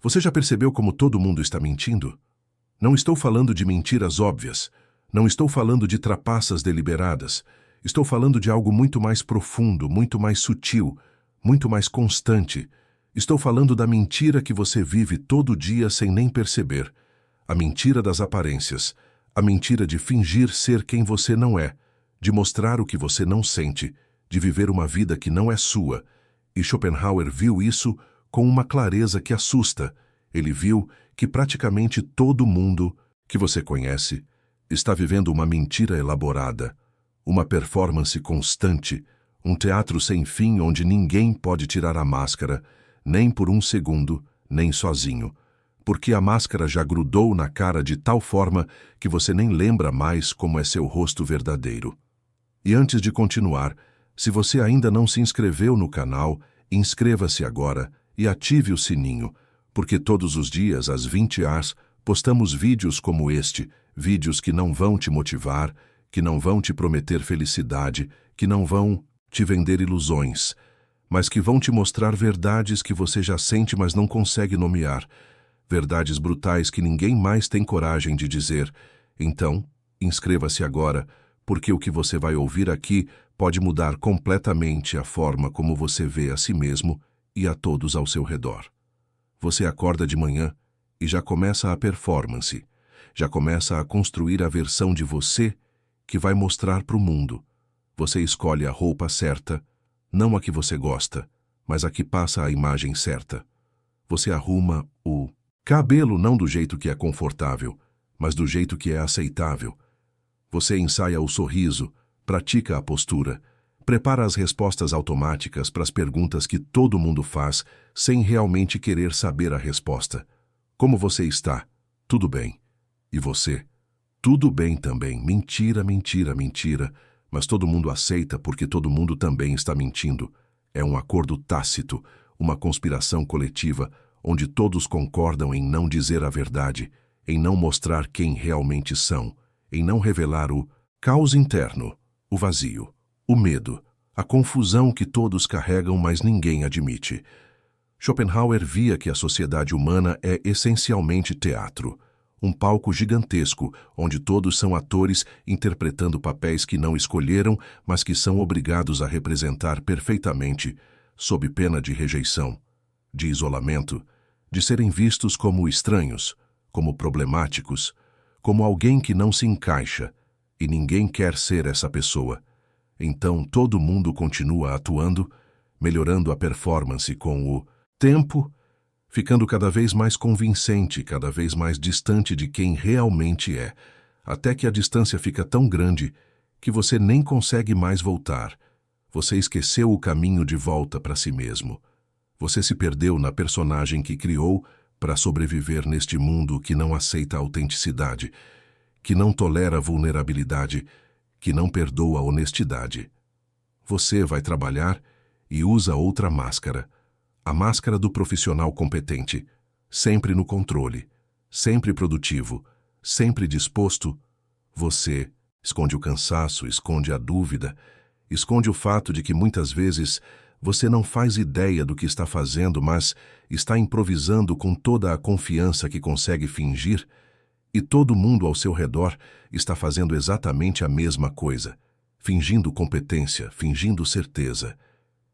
Você já percebeu como todo mundo está mentindo? Não estou falando de mentiras óbvias. Não estou falando de trapaças deliberadas. Estou falando de algo muito mais profundo, muito mais sutil, muito mais constante. Estou falando da mentira que você vive todo dia sem nem perceber. A mentira das aparências. A mentira de fingir ser quem você não é, de mostrar o que você não sente, de viver uma vida que não é sua. E Schopenhauer viu isso com uma clareza que assusta. Ele viu que praticamente todo mundo que você conhece está vivendo uma mentira elaborada, uma performance constante, um teatro sem fim onde ninguém pode tirar a máscara, nem por um segundo, nem sozinho, porque a máscara já grudou na cara de tal forma que você nem lembra mais como é seu rosto verdadeiro. E antes de continuar, se você ainda não se inscreveu no canal, inscreva-se agora e ative o sininho, porque todos os dias, às 20 horas, postamos vídeos como este, vídeos que não vão te motivar, que não vão te prometer felicidade, que não vão te vender ilusões, mas que vão te mostrar verdades que você já sente, mas não consegue nomear, verdades brutais que ninguém mais tem coragem de dizer. Então, inscreva-se agora, porque o que você vai ouvir aqui pode mudar completamente a forma como você vê a si mesmo e a todos ao seu redor. Você acorda de manhã e já começa a performance, já começa a construir a versão de você que vai mostrar para o mundo. Você escolhe a roupa certa, não a que você gosta, mas a que passa a imagem certa. Você arruma o cabelo não do jeito que é confortável, mas do jeito que é aceitável. Você ensaia o sorriso, pratica a postura, prepara as respostas automáticas para as perguntas que todo mundo faz sem realmente querer saber a resposta. Como você está? Tudo bem. E você? Tudo bem também. Mentira, mentira, mentira. Mas todo mundo aceita porque todo mundo também está mentindo. É um acordo tácito, uma conspiração coletiva, onde todos concordam em não dizer a verdade, em não mostrar quem realmente são, em não revelar o caos interno, o vazio, o medo, a confusão que todos carregam, mas ninguém admite. Schopenhauer via que a sociedade humana é essencialmente teatro, um palco gigantesco onde todos são atores interpretando papéis que não escolheram, mas que são obrigados a representar perfeitamente, sob pena de rejeição, de isolamento, de serem vistos como estranhos, como problemáticos, como alguém que não se encaixa, e ninguém quer ser essa pessoa. Então todo mundo continua atuando, melhorando a performance com o tempo, ficando cada vez mais convincente, cada vez mais distante de quem realmente é, até que a distância fica tão grande que você nem consegue mais voltar. Você esqueceu o caminho de volta para si mesmo. Você se perdeu na personagem que criou para sobreviver neste mundo que não aceita a autenticidade, que não tolera a vulnerabilidade, que não perdoa a honestidade. Você vai trabalhar e usa outra máscara, a máscara do profissional competente, sempre no controle, sempre produtivo, sempre disposto. Você esconde o cansaço, esconde a dúvida, esconde o fato de que muitas vezes você não faz ideia do que está fazendo, mas está improvisando com toda a confiança que consegue fingir, e todo mundo ao seu redor está fazendo exatamente a mesma coisa, fingindo competência, fingindo certeza,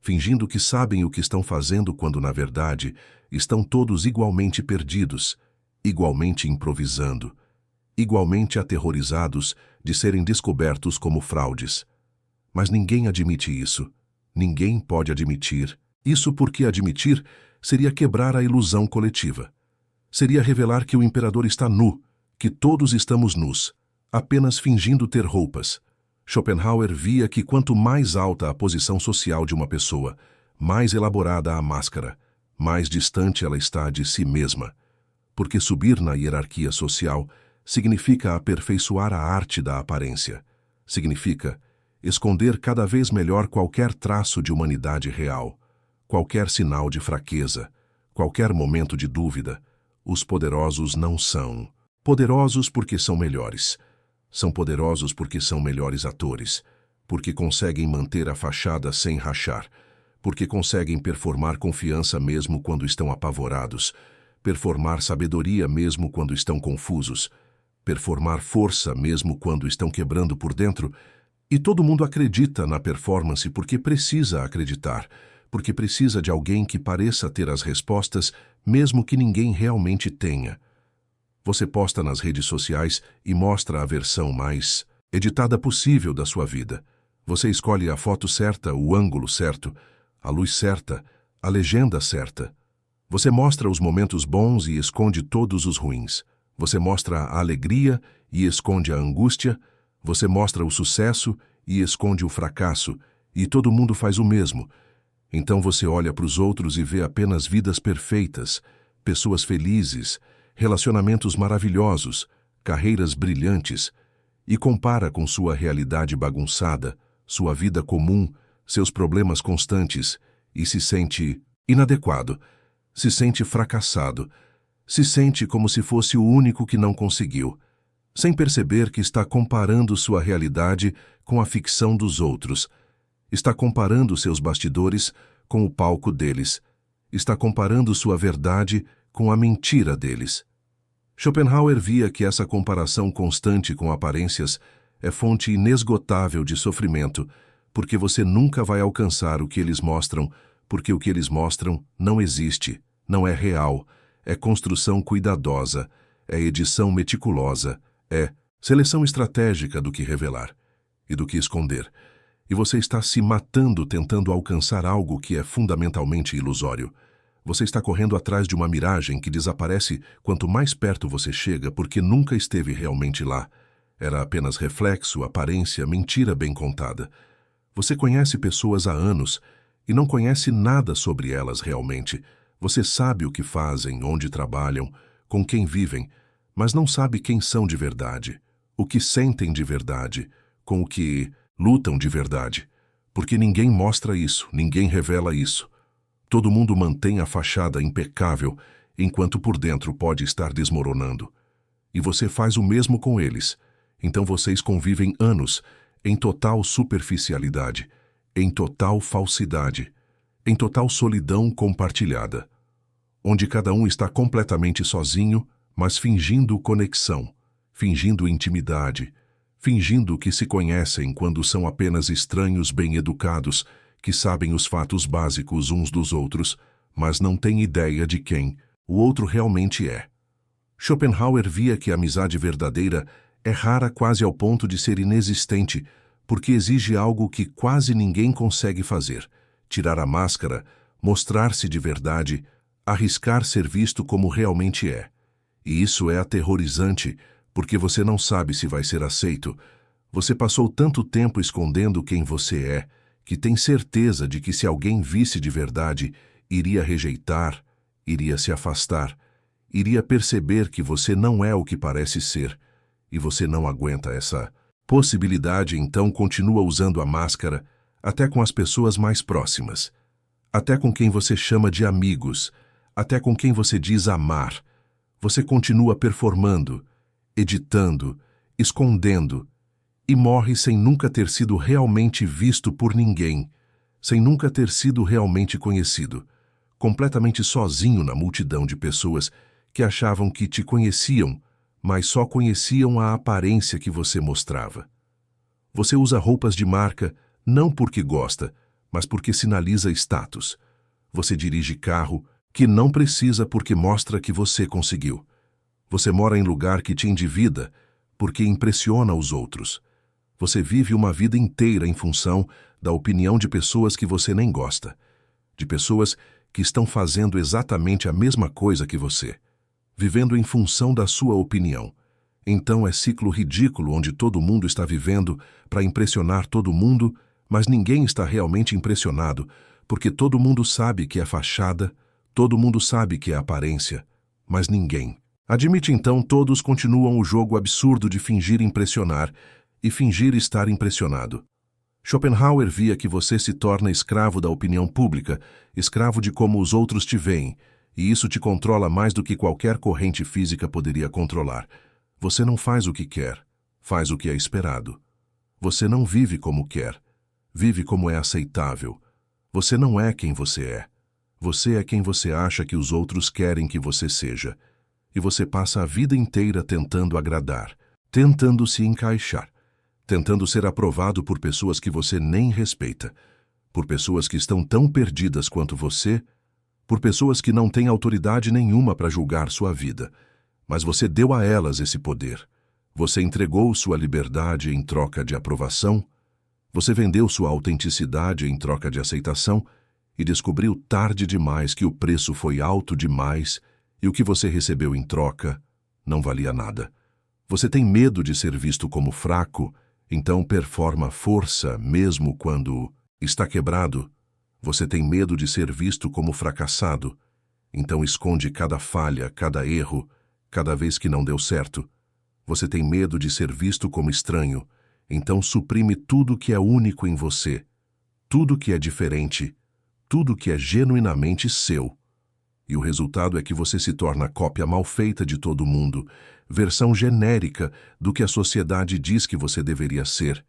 fingindo que sabem o que estão fazendo quando, na verdade, estão todos igualmente perdidos, igualmente improvisando, igualmente aterrorizados de serem descobertos como fraudes. Mas ninguém admite isso. Ninguém pode admitir. Isso porque admitir seria quebrar a ilusão coletiva. Seria revelar que o imperador está nu, que todos estamos nus, apenas fingindo ter roupas. Schopenhauer via que quanto mais alta a posição social de uma pessoa, mais elaborada a máscara, mais distante ela está de si mesma. Porque subir na hierarquia social significa aperfeiçoar a arte da aparência. Significa esconder cada vez melhor qualquer traço de humanidade real, qualquer sinal de fraqueza, qualquer momento de dúvida. Os poderosos não são poderosos porque são melhores. São poderosos porque são melhores atores, porque conseguem manter a fachada sem rachar, porque conseguem performar confiança mesmo quando estão apavorados, performar sabedoria mesmo quando estão confusos, performar força mesmo quando estão quebrando por dentro. E todo mundo acredita na performance porque precisa acreditar, porque precisa de alguém que pareça ter as respostas, mesmo que ninguém realmente tenha. Você posta nas redes sociais e mostra a versão mais editada possível da sua vida. Você escolhe a foto certa, o ângulo certo, a luz certa, a legenda certa. Você mostra os momentos bons e esconde todos os ruins. Você mostra a alegria e esconde a angústia. Você mostra o sucesso e esconde o fracasso. E todo mundo faz o mesmo. Então você olha para os outros e vê apenas vidas perfeitas, pessoas felizes, relacionamentos maravilhosos, carreiras brilhantes, e compara com sua realidade bagunçada, sua vida comum, seus problemas constantes, e se sente inadequado, se sente fracassado, se sente como se fosse o único que não conseguiu, sem perceber que está comparando sua realidade com a ficção dos outros, está comparando seus bastidores com o palco deles, está comparando sua verdade com a mentira deles. Schopenhauer via que essa comparação constante com aparências é fonte inesgotável de sofrimento, porque você nunca vai alcançar o que eles mostram, porque o que eles mostram não existe, não é real, é construção cuidadosa, é edição meticulosa, é seleção estratégica do que revelar e do que esconder. E você está se matando tentando alcançar algo que é fundamentalmente ilusório. Você está correndo atrás de uma miragem que desaparece quanto mais perto você chega porque nunca esteve realmente lá. Era apenas reflexo, aparência, mentira bem contada. Você conhece pessoas há anos e não conhece nada sobre elas realmente. Você sabe o que fazem, onde trabalham, com quem vivem, mas não sabe quem são de verdade, o que sentem de verdade, com o que lutam de verdade. Porque ninguém mostra isso, ninguém revela isso. Todo mundo mantém a fachada impecável, enquanto por dentro pode estar desmoronando. E você faz o mesmo com eles. Então vocês convivem anos em total superficialidade, em total falsidade, em total solidão compartilhada, onde cada um está completamente sozinho, mas fingindo conexão, fingindo intimidade, fingindo que se conhecem quando são apenas estranhos bem-educados, que sabem os fatos básicos uns dos outros, mas não têm ideia de quem o outro realmente é. Schopenhauer via que a amizade verdadeira é rara quase ao ponto de ser inexistente, porque exige algo que quase ninguém consegue fazer: tirar a máscara, mostrar-se de verdade, arriscar ser visto como realmente é. E isso é aterrorizante, porque você não sabe se vai ser aceito. Você passou tanto tempo escondendo quem você é, que tem certeza de que se alguém visse de verdade, iria rejeitar, iria se afastar, iria perceber que você não é o que parece ser, e você não aguenta essa possibilidade, então continua usando a máscara, até com as pessoas mais próximas, até com quem você chama de amigos, até com quem você diz amar. Você continua performando, editando, escondendo, e morre sem nunca ter sido realmente visto por ninguém, sem nunca ter sido realmente conhecido, completamente sozinho na multidão de pessoas que achavam que te conheciam, mas só conheciam a aparência que você mostrava. Você usa roupas de marca não porque gosta, mas porque sinaliza status. Você dirige carro que não precisa porque mostra que você conseguiu. Você mora em lugar que te endivida porque impressiona os outros. Você vive uma vida inteira em função da opinião de pessoas que você nem gosta, de pessoas que estão fazendo exatamente a mesma coisa que você, vivendo em função da sua opinião. Então é ciclo ridículo onde todo mundo está vivendo para impressionar todo mundo, mas ninguém está realmente impressionado, porque todo mundo sabe que é fachada, todo mundo sabe que é aparência, mas ninguém. Admite então, todos continuam o jogo absurdo de fingir impressionar e fingir estar impressionado. Schopenhauer via que você se torna escravo da opinião pública, escravo de como os outros te veem, e isso te controla mais do que qualquer corrente física poderia controlar. Você não faz o que quer, faz o que é esperado. Você não vive como quer, vive como é aceitável. Você não é quem você é. Você é quem você acha que os outros querem que você seja. E você passa a vida inteira tentando agradar, tentando se encaixar, tentando ser aprovado por pessoas que você nem respeita, por pessoas que estão tão perdidas quanto você, por pessoas que não têm autoridade nenhuma para julgar sua vida. Mas você deu a elas esse poder. Você entregou sua liberdade em troca de aprovação. Você vendeu sua autenticidade em troca de aceitação e descobriu tarde demais que o preço foi alto demais e o que você recebeu em troca não valia nada. Você tem medo de ser visto como fraco, então performa força mesmo quando está quebrado. Você tem medo de ser visto como fracassado, então esconde cada falha, cada erro, cada vez que não deu certo. Você tem medo de ser visto como estranho, então suprime tudo que é único em você, tudo que é diferente, tudo que é genuinamente seu. E o resultado é que você se torna a cópia mal feita de todo mundo, versão genérica do que a sociedade diz que você deveria ser.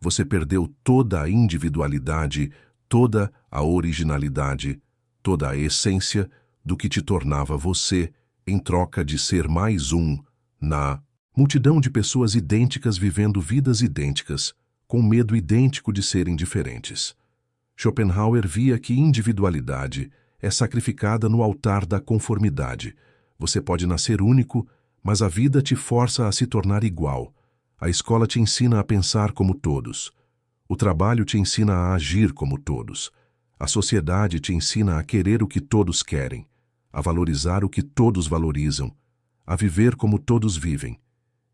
Você perdeu toda a individualidade, toda a originalidade, toda a essência do que te tornava você, em troca de ser mais um na multidão de pessoas idênticas vivendo vidas idênticas, com medo idêntico de serem diferentes. Schopenhauer via que individualidade é sacrificada no altar da conformidade. Você pode nascer único, mas a vida te força a se tornar igual. A escola te ensina a pensar como todos. O trabalho te ensina a agir como todos. A sociedade te ensina a querer o que todos querem, a valorizar o que todos valorizam, a viver como todos vivem.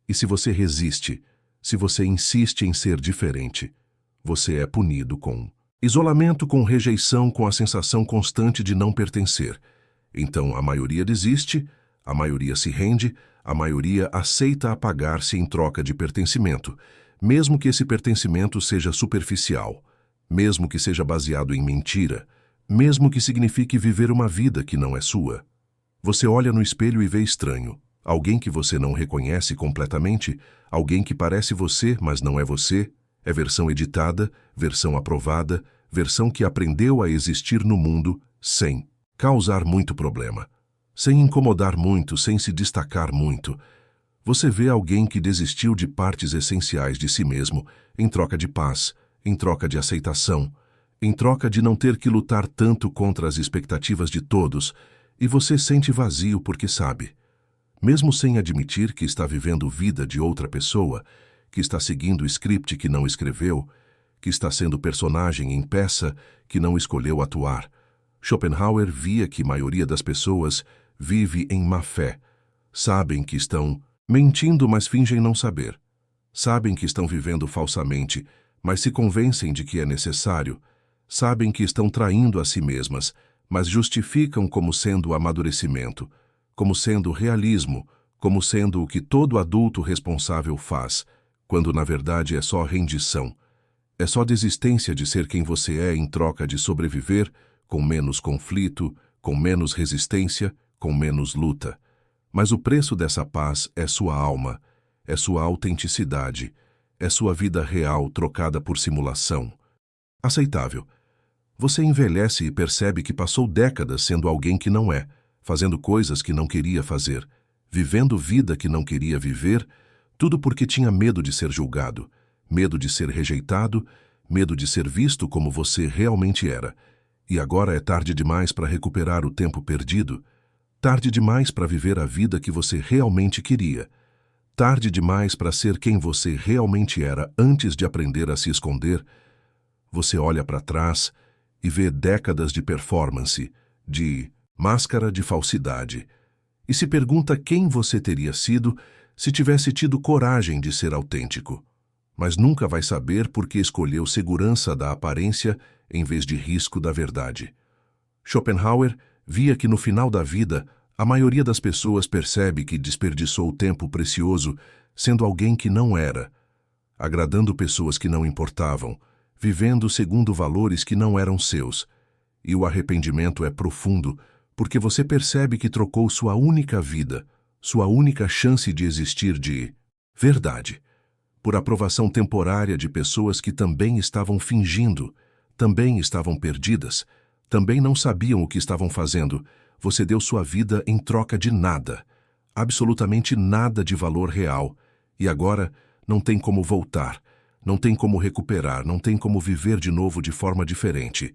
E se você resiste, se você insiste em ser diferente, você é punido com isolamento, com rejeição, com a sensação constante de não pertencer. Então a maioria desiste, a maioria se rende, a maioria aceita apagar-se em troca de pertencimento, mesmo que esse pertencimento seja superficial, mesmo que seja baseado em mentira, mesmo que signifique viver uma vida que não é sua. Você olha no espelho e vê estranho, alguém que você não reconhece completamente, alguém que parece você, mas não é você. É versão editada, versão aprovada, versão que aprendeu a existir no mundo sem causar muito problema, sem incomodar muito, sem se destacar muito. Você vê alguém que desistiu de partes essenciais de si mesmo em troca de paz, em troca de aceitação, em troca de não ter que lutar tanto contra as expectativas de todos, e você sente vazio porque sabe, mesmo sem admitir que está vivendo vida de outra pessoa, que está seguindo o script que não escreveu, que está sendo personagem em peça que não escolheu atuar. Schopenhauer via que a maioria das pessoas vive em má fé. Sabem que estão mentindo, mas fingem não saber. Sabem que estão vivendo falsamente, mas se convencem de que é necessário. Sabem que estão traindo a si mesmas, mas justificam como sendo amadurecimento, como sendo realismo, como sendo o que todo adulto responsável faz, quando na verdade é só rendição. É só desistência de ser quem você é em troca de sobreviver, com menos conflito, com menos resistência, com menos luta. Mas o preço dessa paz é sua alma, é sua autenticidade, é sua vida real trocada por simulação. Aceitável. Você envelhece e percebe que passou décadas sendo alguém que não é, fazendo coisas que não queria fazer, vivendo vida que não queria viver, tudo porque tinha medo de ser julgado, medo de ser rejeitado, medo de ser visto como você realmente era. E agora é tarde demais para recuperar o tempo perdido, tarde demais para viver a vida que você realmente queria, tarde demais para ser quem você realmente era antes de aprender a se esconder. Você olha para trás e vê décadas de performance, de máscara de falsidade, e se pergunta quem você teria sido se tivesse tido coragem de ser autêntico. Mas nunca vai saber porque escolheu segurança da aparência em vez de risco da verdade. Schopenhauer via que no final da vida, a maioria das pessoas percebe que desperdiçou tempo precioso sendo alguém que não era, agradando pessoas que não importavam, vivendo segundo valores que não eram seus. E o arrependimento é profundo, porque você percebe que trocou sua única vida, sua única chance de existir de verdade, por aprovação temporária de pessoas que também estavam fingindo, também estavam perdidas, Também não sabiam o que estavam fazendo. Você deu sua vida em troca de nada. Absolutamente nada de valor real. E agora não tem como voltar. Não tem como recuperar. Não tem como viver de novo de forma diferente.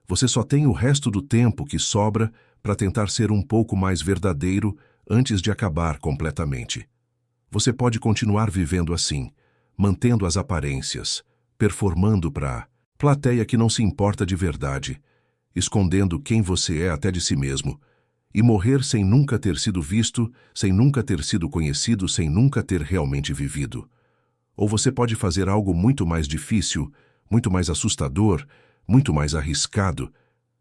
Você só tem o resto do tempo que sobra para tentar ser um pouco mais verdadeiro antes de acabar completamente. Você pode continuar vivendo assim, mantendo as aparências, performando para a plateia que não se importa de verdade, escondendo quem você é até de si mesmo, e morrer sem nunca ter sido visto, sem nunca ter sido conhecido, sem nunca ter realmente vivido. Ou você pode fazer algo muito mais difícil, muito mais assustador, muito mais arriscado.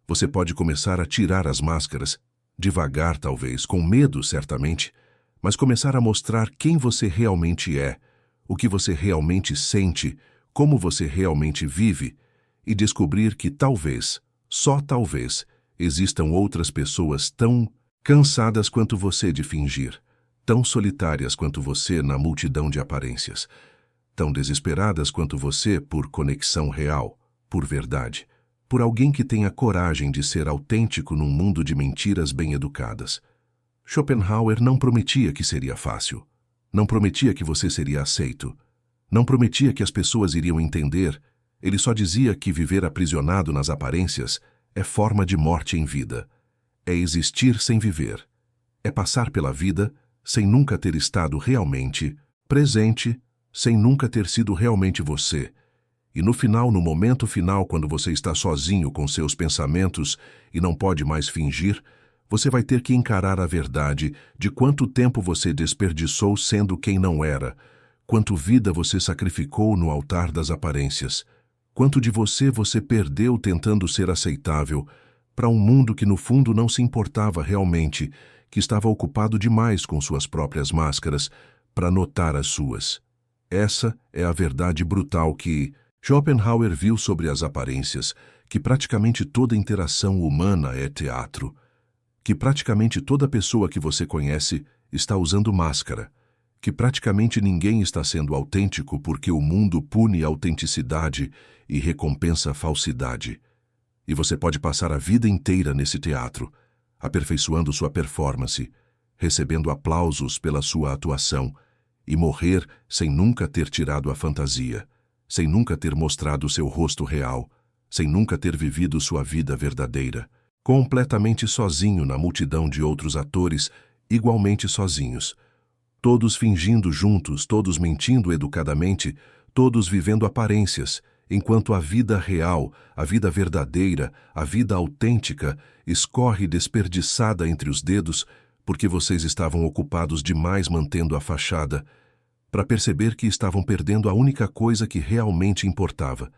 Você pode começar a tirar as máscaras, devagar talvez, com medo certamente, mas começar a mostrar quem você realmente é, o que você realmente sente, como você realmente vive, e descobrir que talvez, só talvez, existam outras pessoas tão cansadas quanto você de fingir, tão solitárias quanto você na multidão de aparências, tão desesperadas quanto você por conexão real, por verdade, por alguém que tenha coragem de ser autêntico num mundo de mentiras bem educadas. Schopenhauer não prometia que seria fácil. Não prometia que você seria aceito. Não prometia que as pessoas iriam entender. Ele só dizia que viver aprisionado nas aparências é forma de morte em vida. É existir sem viver. É passar pela vida sem nunca ter estado realmente presente, sem nunca ter sido realmente você. E no final, no momento final, quando você está sozinho com seus pensamentos e não pode mais fingir, você vai ter que encarar a verdade de quanto tempo você desperdiçou sendo quem não era, quanto vida você sacrificou no altar das aparências, quanto de você perdeu tentando ser aceitável para um mundo que no fundo não se importava realmente, que estava ocupado demais com suas próprias máscaras para notar as suas. Essa é a verdade brutal que Schopenhauer viu sobre as aparências, que praticamente toda interação humana é teatro, que praticamente toda pessoa que você conhece está usando máscara, que praticamente ninguém está sendo autêntico porque o mundo pune a autenticidade e recompensa a falsidade. E você pode passar a vida inteira nesse teatro, aperfeiçoando sua performance, recebendo aplausos pela sua atuação e morrer sem nunca ter tirado a fantasia, sem nunca ter mostrado seu rosto real, sem nunca ter vivido sua vida verdadeira, completamente sozinho na multidão de outros atores, igualmente sozinhos. Todos fingindo juntos, todos mentindo educadamente, todos vivendo aparências, enquanto a vida real, a vida verdadeira, a vida autêntica, escorre desperdiçada entre os dedos, porque vocês estavam ocupados demais mantendo a fachada, para perceber que estavam perdendo a única coisa que realmente importava,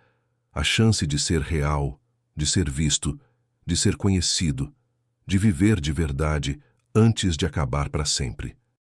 a chance de ser real, de ser visto, de ser conhecido, de viver de verdade antes de acabar para sempre.